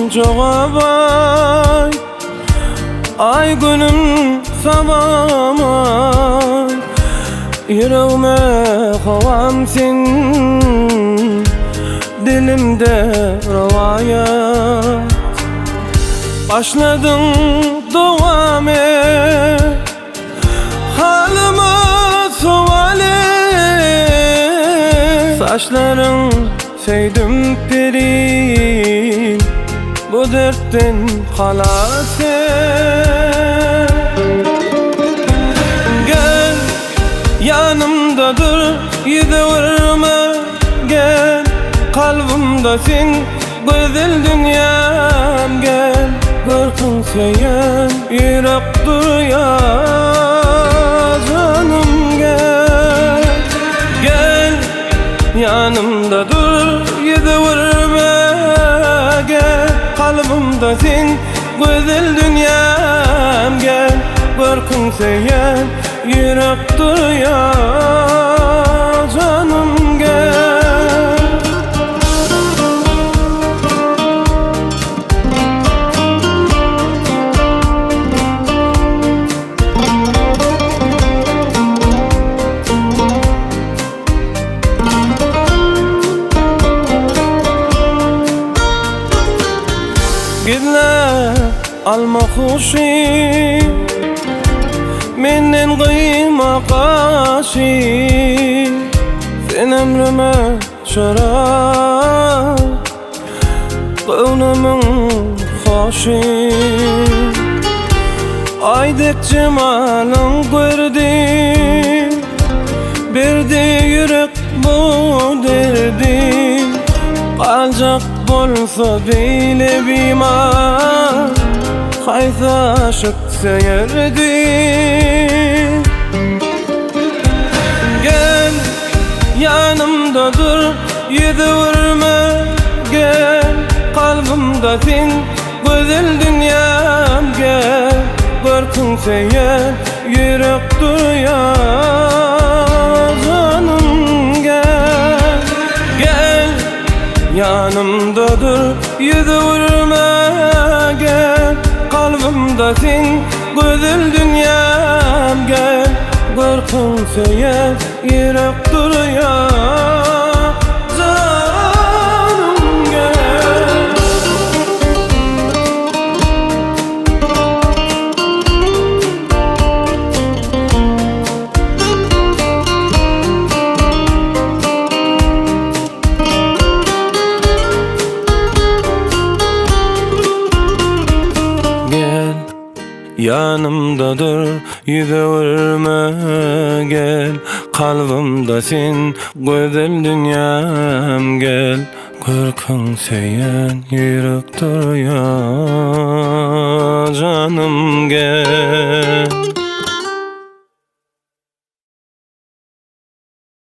cevabay, ay günüm sabamay, yüreğime havamsin, dilimde ravayat. Başladın devam et, halime sual et. Saçların seydüm pirin, bu dertten halas et. Gel yanımda dur, yüzüme gel, kalbimde sen güzel dünyam. Gel korkun seyen yürek duruyor canım. Gel gel yanımda dur, yüzüme gel, kalbimde sen güzel dünyam. Gel korkun seyen yürek duruyor canım. Gel gidle alma hoşi, menden kıyma kaşi. Sen emrime şarap, gönlümün hoşi. Aydek cemalın gördüm, berdi yürek bu derdim. Kalacak bolsa beyle bimar, hayza aşık seyirdim. Gel yanımda dur, yüzüme gel, kalbimde sen güzel dünyam. Gel korkun seyen yürek duruyor canım. Gel gel yanımda dur, yüzüme gel, kalbimde sen güzel dünyam. Gel korkun seyen yürek duruyor canım. Gel yanımda dur, yüzüme gel, kalbimde sen güzel dünyam. Gel korkun seyen yürek duruyor canım. Gel